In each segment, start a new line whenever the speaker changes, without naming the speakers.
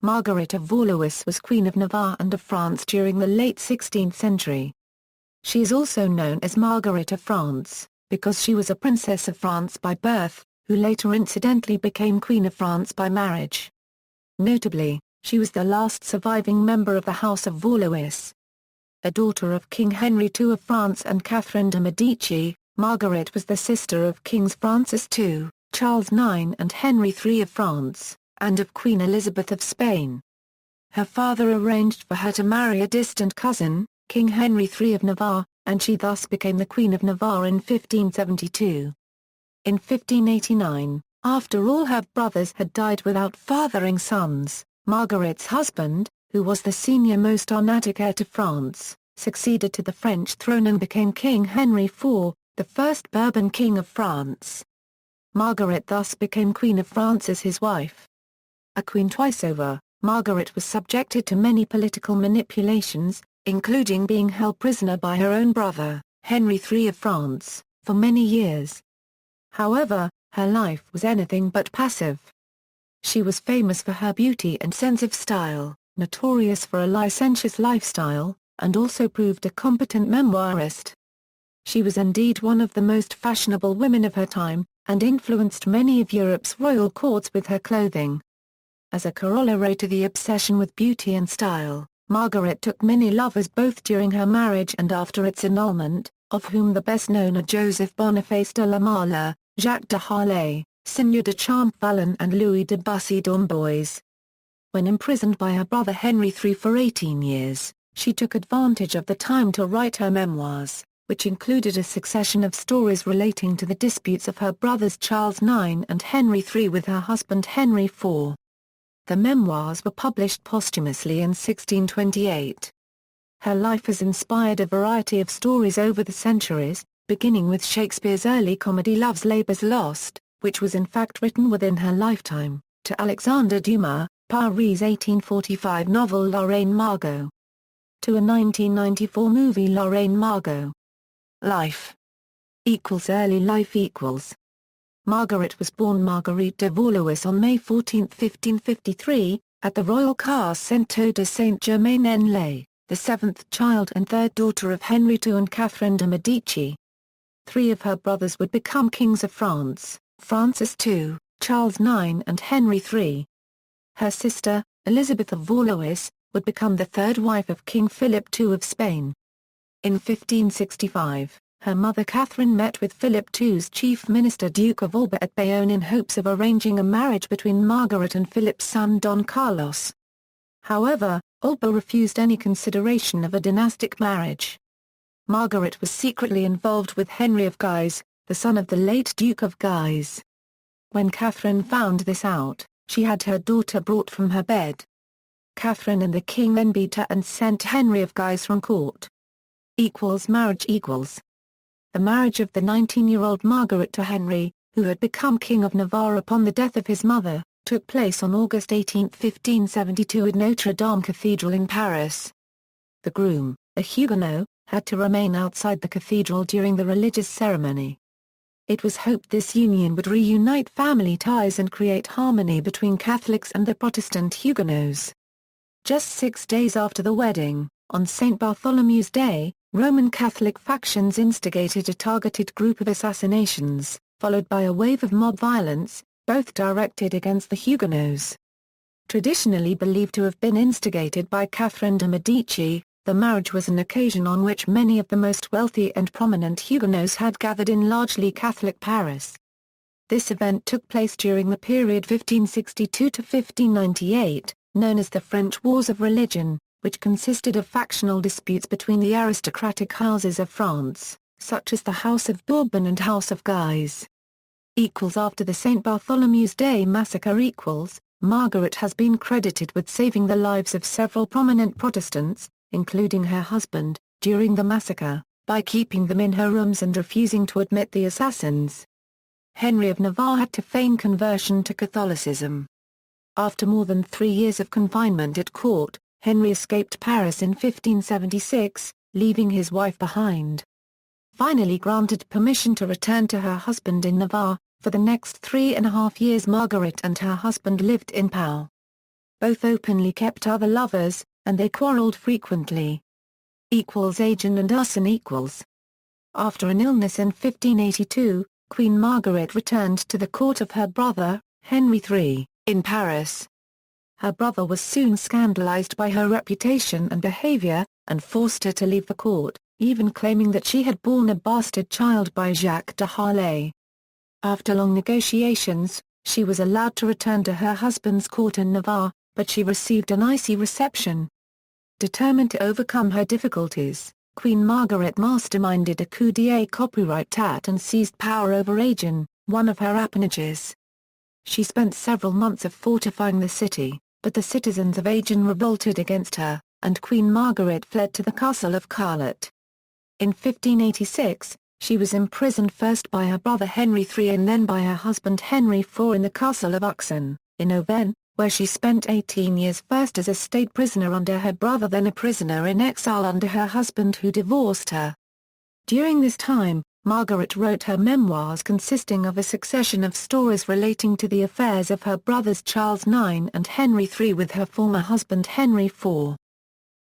Margaret of Valois was Queen of Navarre and of France during the late 16th century. She is also known as Margaret of France, because she was a princess of France by birth, who later incidentally became Queen of France by marriage. Notably, she was the last surviving member of the House of Valois. A daughter of King Henry II of France and Catherine de' Medici, Margaret was the sister of Kings Francis II, Charles IX and Henry III of France, and of Queen Elizabeth of Spain. Her father arranged for her to marry a distant cousin, King Henry III of Navarre, and she thus became the Queen of Navarre in 1572. In 1589, after all her brothers had died without fathering sons, Margaret's husband, who was the senior-most agnatic heir to France, succeeded to the French throne and became King Henry IV, the first Bourbon King of France. Margaret thus became Queen of France as his wife. A queen twice over, Margaret was subjected to many political manipulations, including being held prisoner by her own brother, Henry III of France, for many years. However, her life was anything but passive. She was famous for her beauty and sense of style, notorious for a licentious lifestyle, and also proved a competent memoirist. She was indeed one of the most fashionable women of her time, and influenced many of Europe's royal courts with her clothing. As a corollary to the obsession with beauty and style, Margaret took many lovers both during her marriage and after its annulment, of whom the best known are Joseph Boniface de la Mare, Jacques de Harlay, Seigneur de Champvallon and Louis de Bussy d'Amboise. When imprisoned by her brother Henry III for 18 years, she took advantage of the time to write her memoirs, which included a succession of stories relating to the disputes of her brothers Charles IX and Henry III with her husband Henry IV. The memoirs were published posthumously in 1628. Her life has inspired a variety of stories over the centuries, beginning with Shakespeare's early comedy Love's Labour's Lost, which was in fact written within her lifetime, to Alexandre Dumas, Paris' 1845 novel La Reine Margot, to a 1994 movie La Reine Margot. Life early life equals. Margaret was born Marguerite de Valois on May 14, 1553, at the Royal Castle de Saint-Germain-en-Laye, the seventh child and third daughter of Henry II and Catherine de' Medici. Three of her brothers would become kings of France, Francis II, Charles IX and Henry III. Her sister, Elizabeth of Valois, would become the third wife of King Philip II of Spain. In 1565, her mother Catherine met with Philip II's chief minister Duke of Alba at Bayonne in hopes of arranging a marriage between Margaret and Philip's son Don Carlos. However, Alba refused any consideration of a dynastic marriage. Margaret was secretly involved with Henry of Guise, the son of the late Duke of Guise. When Catherine found this out, she had her daughter brought from her bed. Catherine and the king then beat her and sent Henry of Guise from court. Marriage equals. The marriage of the 19-year-old Margaret to Henry, who had become King of Navarre upon the death of his mother, took place on August 18, 1572 at Notre Dame Cathedral in Paris. The groom, a Huguenot, had to remain outside the cathedral during the religious ceremony. It was hoped this union would reunite family ties and create harmony between Catholics and the Protestant Huguenots. Just 6 days after the wedding, on St. Bartholomew's Day, Roman Catholic factions instigated a targeted group of assassinations, followed by a wave of mob violence, both directed against the Huguenots. Traditionally believed to have been instigated by Catherine de' Medici, the marriage was an occasion on which many of the most wealthy and prominent Huguenots had gathered in largely Catholic Paris. This event took place during the period 1562 to 1598, known as the French Wars of Religion, which consisted of factional disputes between the aristocratic houses of France, such as the House of Bourbon and House of Guise. After the St. Bartholomew's Day massacre Margaret has been credited with saving the lives of several prominent Protestants, including her husband, during the massacre, by keeping them in her rooms and refusing to admit the assassins. Henry of Navarre had to feign conversion to Catholicism. After more than 3 years of confinement at court, Henry escaped Paris in 1576, leaving his wife behind. Finally granted permission to return to her husband in Navarre, for the next 3.5 years Margaret and her husband lived in Pau. Both openly kept other lovers, and they quarreled frequently. Agent and arson . After an illness in 1582, Queen Margaret returned to the court of her brother, Henry III, in Paris. Her brother was soon scandalized by her reputation and behavior, and forced her to leave the court, even claiming that she had borne a bastard child by Jacques de Harlay. After long negotiations, she was allowed to return to her husband's court in Navarre, but she received an icy reception. Determined to overcome her difficulties, Queen Margaret masterminded a coup d'état and seized power over Agen, one of her appanages. She spent several months of fortifying the city, but the citizens of Agen revolted against her, and Queen Margaret fled to the castle of Carlet. In 1586, she was imprisoned first by her brother Henry III and then by her husband Henry IV in the castle of Uxon, in Auvergne, where she spent 18 years first as a state prisoner under her brother, then a prisoner in exile under her husband who divorced her. During this time, Margaret wrote her memoirs consisting of a succession of stories relating to the affairs of her brothers Charles IX and Henry III with her former husband Henry IV.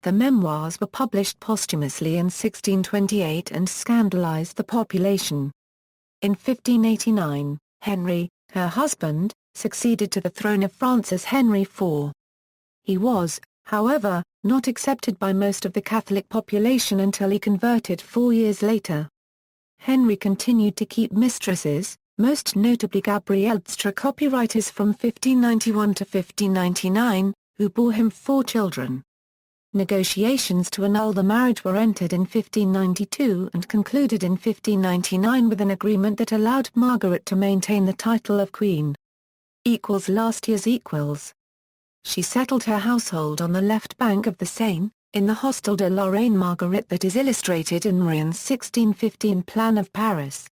The memoirs were published posthumously in 1628 and scandalized the population. In 1589, Henry, her husband, succeeded to the throne of France as Henry IV. He was, however, not accepted by most of the Catholic population until he converted 4 years later. Henry continued to keep mistresses, most notably Gabrielle d'Estrées, copywriters from 1591 to 1599, who bore him 4 children. Negotiations to annul the marriage were entered in 1592 and concluded in 1599 with an agreement that allowed Margaret to maintain the title of Queen. Last year's . She settled her household on the left bank of the Seine, in the Hostel de la Reine Marguerite that is illustrated in Marian's 1615 plan of Paris.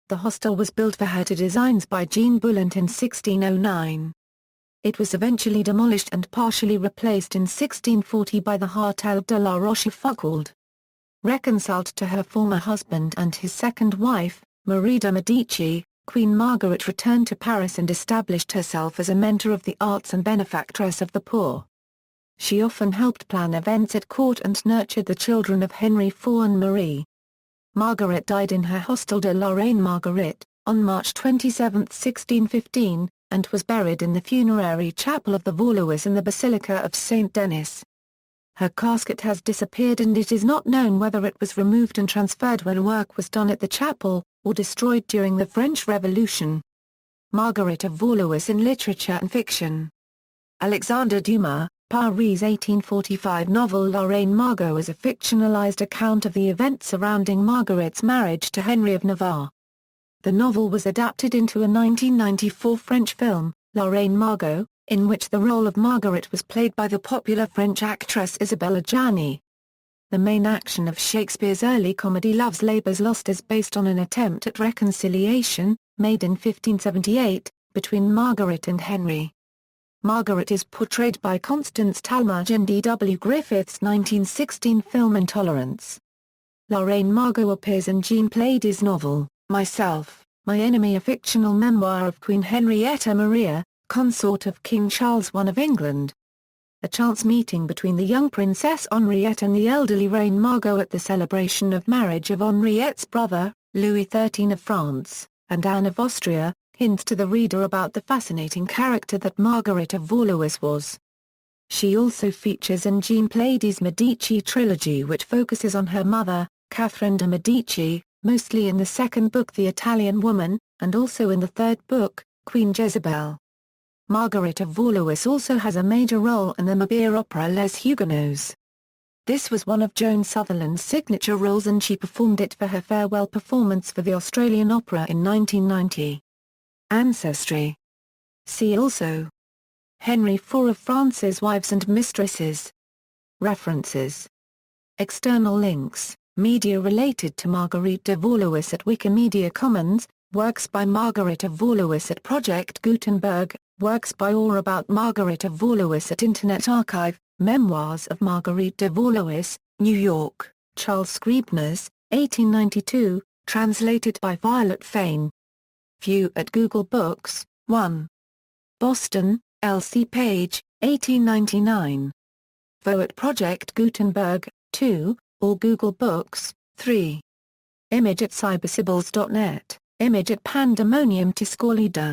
The hostel was built for her to designs by Jean Boulant in 1609. It was eventually demolished and partially replaced in 1640 by the Hôtel de la Rochefoucauld. Reconciled to her former husband and his second wife, Marie de Medici, Queen Margaret returned to Paris and established herself as a mentor of the arts and benefactress of the poor. She often helped plan events at court and nurtured the children of Henry IV and Marie. Margaret died in her Hostel de la Reine Marguerite, on March 27, 1615, and was buried in the funerary chapel of the Valois in the Basilica of Saint Denis. Her casket has disappeared and it is not known whether it was removed and transferred when work was done at the chapel, or destroyed during the French Revolution. Margaret of Valois in literature and fiction. Alexandre Dumas, Paris 1845 novel La Reine Margot is a fictionalized account of the events surrounding Margaret's marriage to Henry of Navarre. The novel was adapted into a 1994 French film, La Reine Margot, in which the role of Margaret was played by the popular French actress Isabelle Adjani. The main action of Shakespeare's early comedy Love's Labour's Lost is based on an attempt at reconciliation, made in 1578, between Margaret and Henry. Margaret is portrayed by Constance Talmadge in D.W. Griffith's 1916 film Intolerance. La Reine Margot appears in Jean Plaidy's novel, Myself, My Enemy, a fictional memoir of Queen Henrietta Maria, consort of King Charles I of England. A chance meeting between the young Princess Henriette and the elderly Reine Margot at the celebration of marriage of Henriette's brother, Louis XIII of France, and Anne of Austria, hints to the reader about the fascinating character that Margaret of Valois was. She also features in Jean Plaidy's Medici trilogy, which focuses on her mother, Catherine de' Medici, mostly in the second book The Italian Woman, and also in the third book, Queen Jezebel. Margaret of Valois also has a major role in the Molière opera Les Huguenots. This was one of Joan Sutherland's signature roles and she performed it for her farewell performance for the Australian Opera in 1990. Ancestry. See also: Henry IV of France's wives and mistresses. References. External links: media related to Marguerite de Valois at Wikimedia Commons, works by Margaret of Valois at Project Gutenberg, works by or about Margaret of Valois at Internet Archive, Memoirs of Marguerite de Valois, New York, Charles Scribner's, 1892, translated by Violet Fane. View at Google Books, 1. Boston, L.C. Page, 1899. Vo at Project Gutenberg, 2, or Google Books, 3. Image at cybersibbles.net, image at Pandemonium Tiscalida.